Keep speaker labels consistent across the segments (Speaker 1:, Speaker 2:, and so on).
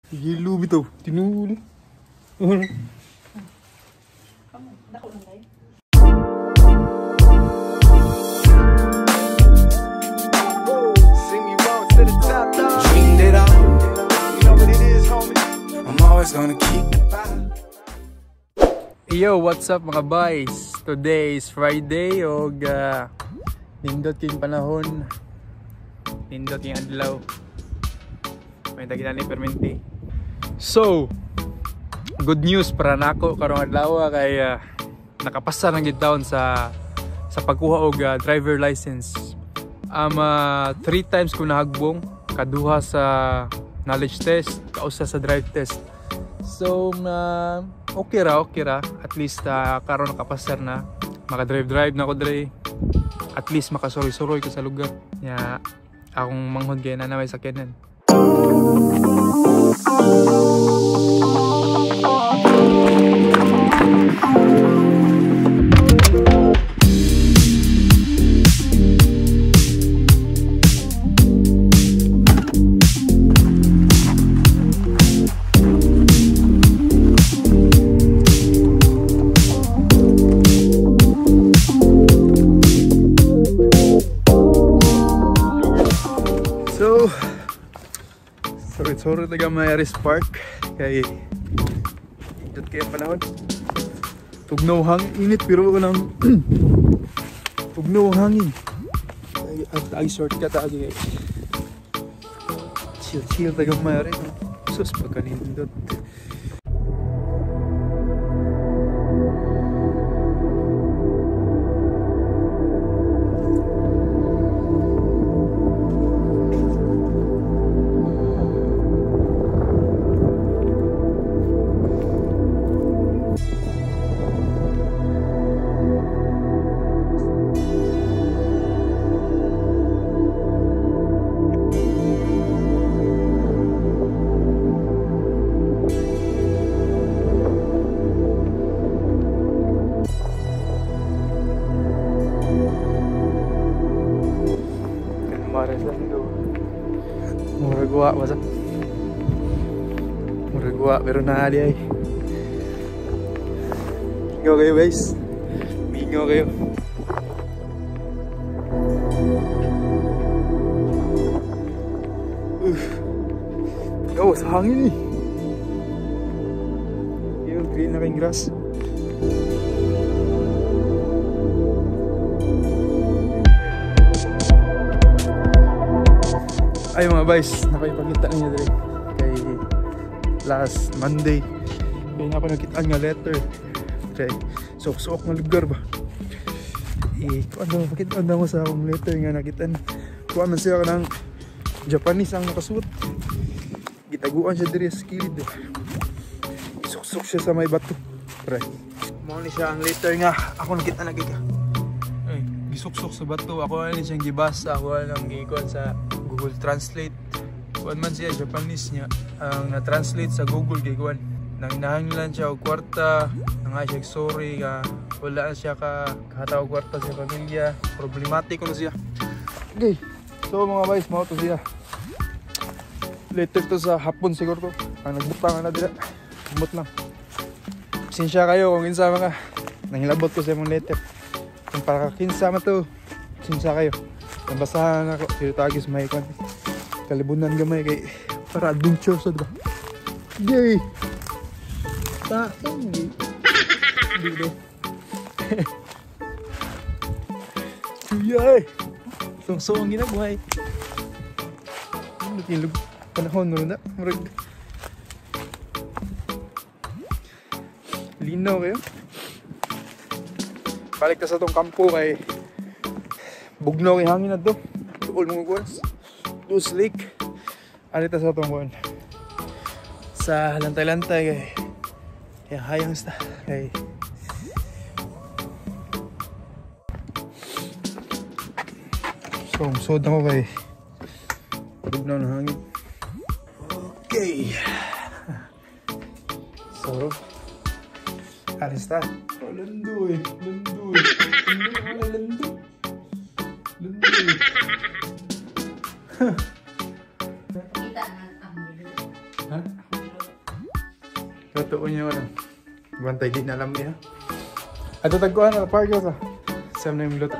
Speaker 1: Gilo bitaw, tinuli.
Speaker 2: Dako lang tayo.
Speaker 3: Sing you on to the top, dog. Dreamed it all. You know what it is, homie. I'm always gonna keep the vibe.
Speaker 1: Yo, what's up mga boys? Today is Friday og nindot king panahon. Nindot king adlaw. May tagilan ni perminti. So, good news para nako karong adlaw kay nakapasa na gid taon sa pagkuha og driver license. 3 times ko nahagbong, kaduha sa knowledge test, kausa sa drive test. So, okay ra. At least karon nakapasar na. Maka-drive na ko dre. At least makasuroy-suroy ko sa lugar. Ya, akong manghod kay na may sakyanan. Sorry taga may Aris Park kay dito kaya panahon tugnaw hangin init pero ko nang tugnaw hangin ay shortcut agi chill taga may Aris sus pagkanindot. Murag gua pero naali ay mingaw kayo guys, mingaw kayo. Oh, sa hangin eh. Yung green na kayong grass. Ay mga boys, nakipagkita ninyo dito kay last Monday. Kaya nga pa nakitaan nga letter. Okay, sok-sok na lugar ba? Ano, pakita mo sa akong letter nga nakitaan. Kuha man siya ng Japanese ang nakasuot. Gitaguan siya diri sa kilid. Sok-sok siya sa may bato. Pre, mo ni siya ang letter nga ako nakita na gika. Ay, gisok-sok sa bato. Ako ani siyang gibasa, ako ang gikuan sa Google Translate. Kuan man siya Japanese niya ang na-translate sa Google giguan. Nang nahanglan siya og kwarta, nga siya sorry ka wala siya kahataw og kwarta sa pamilya. Problematic ko siya. Okay. So mga boys, mao to siya. Later to sa hapon siguro to. Ang nagbutang na dira. Umot lang. Sinsya kayo kung kinsa mga nangilabot ko sa imong letter. Kung para kinsa man to, sinsya kayo. Nabasahan ako, pero tagis may kalibunan gamay kay para adventure sa diba? Yay! Taong dito. Yay! Song ang ginabuhay. Nakilog panahon mo na. Linaw kayo. Balik ka sa tong kampo kay bugnaw yung hangin na to. Tuol mga guwas. Tuos lake. Alita sa itong buwan. Sa lantay-lantay kay kaya hayang sta kay so musod ako kay bugnaw ng hangin. Okay. So alista. Oh, landoy. Landoy. Landoy.
Speaker 2: Kita na ang
Speaker 1: Ha? Totoo niya wala. Bantay din alam niya. Ato tagkuhan na park sa. Sam na yung luto.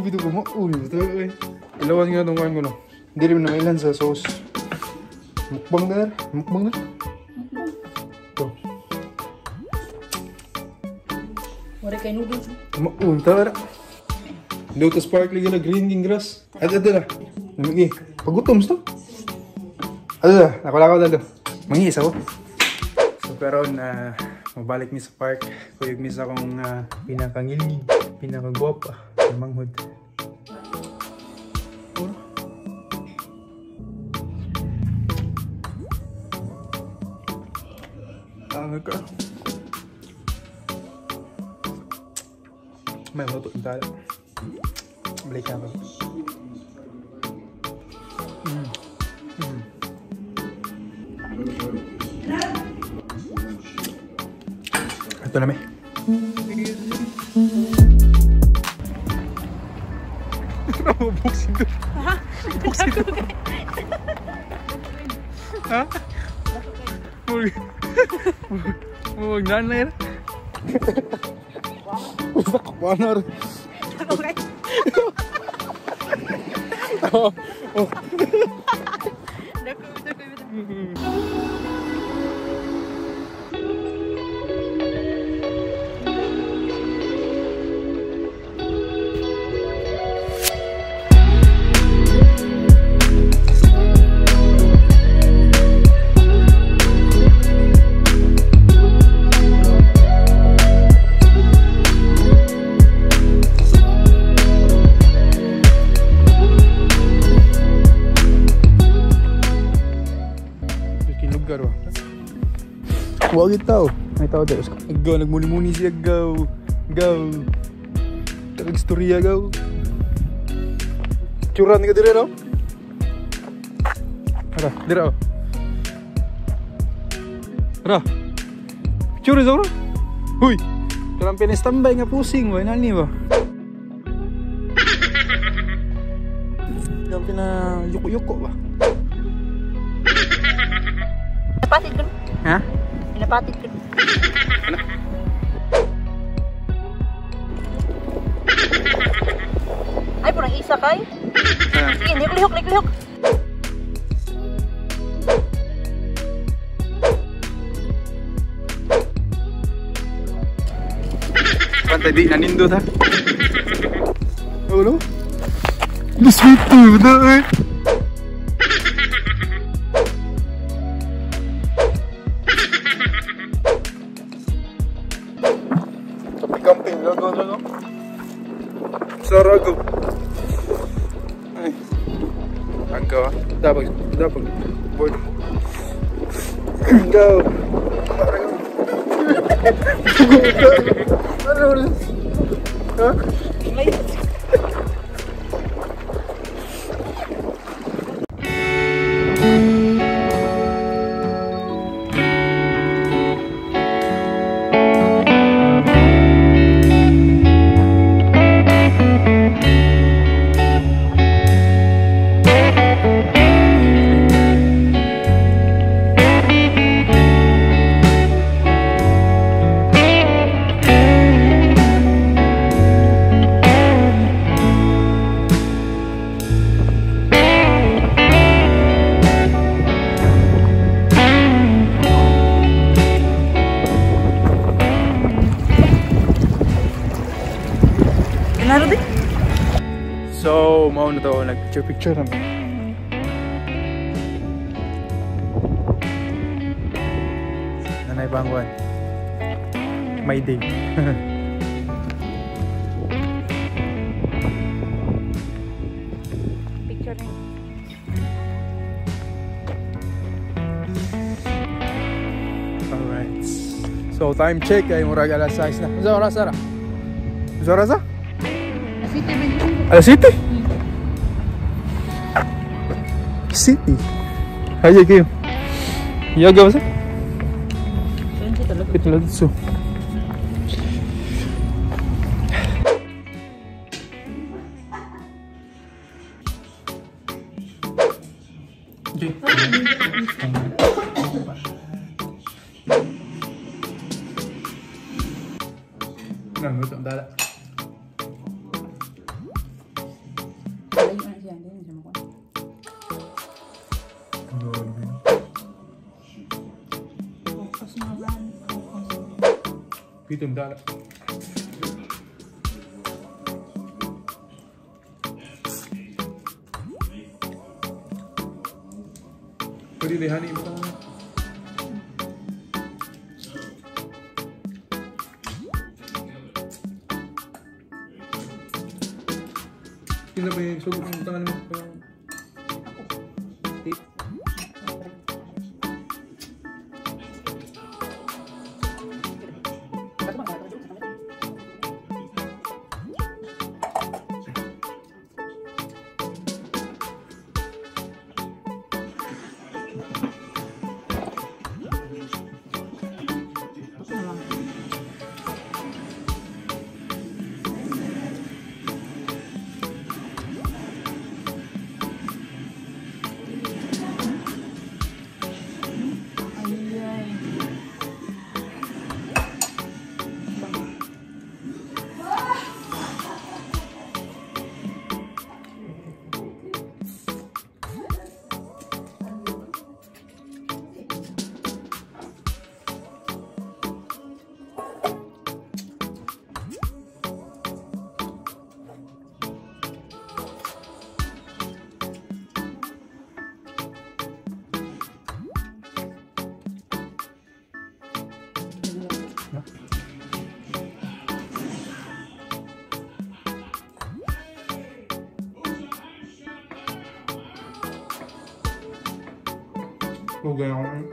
Speaker 1: Bito ko mo. Ito eh. Ilawan nga itong kuhan ko no. Hindi rin na mailan sa sauce. Mukbang na. Mukbang na. Ito.
Speaker 2: Wala kay noodles.
Speaker 1: Tara. Luto sparkling na green king grass. Ito na. Namigi. Pagutom to. Ito na. Nakulakaw dalo. Mangis ako. So pero na mabalik mi sa park. Kuyog mi sa akong pinakangilid. Pinakagwapa. Manghod. Ka. May luto yung tala. Balik na ako. Ito na may. Buksin to. Buksin to. Ha? Huwag na na yan. Huwag na rin. Huwag itaw. May tao dito. Agaw, nagmuni-muni siya. Agaw. Agaw. Talag istorya, agaw. Churan ka dire, no? Ara, dire, oh. Ara. Churi, Zoro. Huy. Karang pinestambay nga pusing. Wala ni ba? Karang pinayuko-yuko ba?
Speaker 2: Napatid ko.
Speaker 1: Ha?
Speaker 2: Napatid ko.
Speaker 1: Ano?
Speaker 2: Ay, parang isa kay. Sige, lihok.
Speaker 1: Pantay di nanindot ha? Ano? Sweet too na eh. Camping lago. Sarago. Ay. Angka. Dapat. Board mo. Go. Ano? Ha? So, mau na to, nag-picture naman. Nanay Bangwan. My day.
Speaker 2: Picture na.
Speaker 1: Alright. So, time check ay murag alas 6 na. Sa oras, Sara? Sa oras, ha? Alas City? City? Ayo kayo. Yaga ba sa? Ito lang dito. Okay. man, luto ang dala.
Speaker 2: Ayun na siya, hindi na siya makuha. Focus mo lang.
Speaker 1: Pito ang dala. Pwede lihani mo ka naman. Sino ba yung sugot ng tangan mo? Tip. Lugay ako na.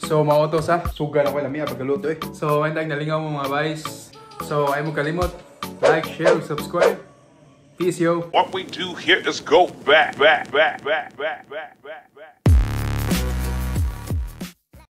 Speaker 1: So mautos ha, suga na ko lami pagkaluto eh. So ayun nalingaw mo mga guys. So ay mo kalimot, like, share, subscribe. Peace yo.
Speaker 4: What we do here is go back.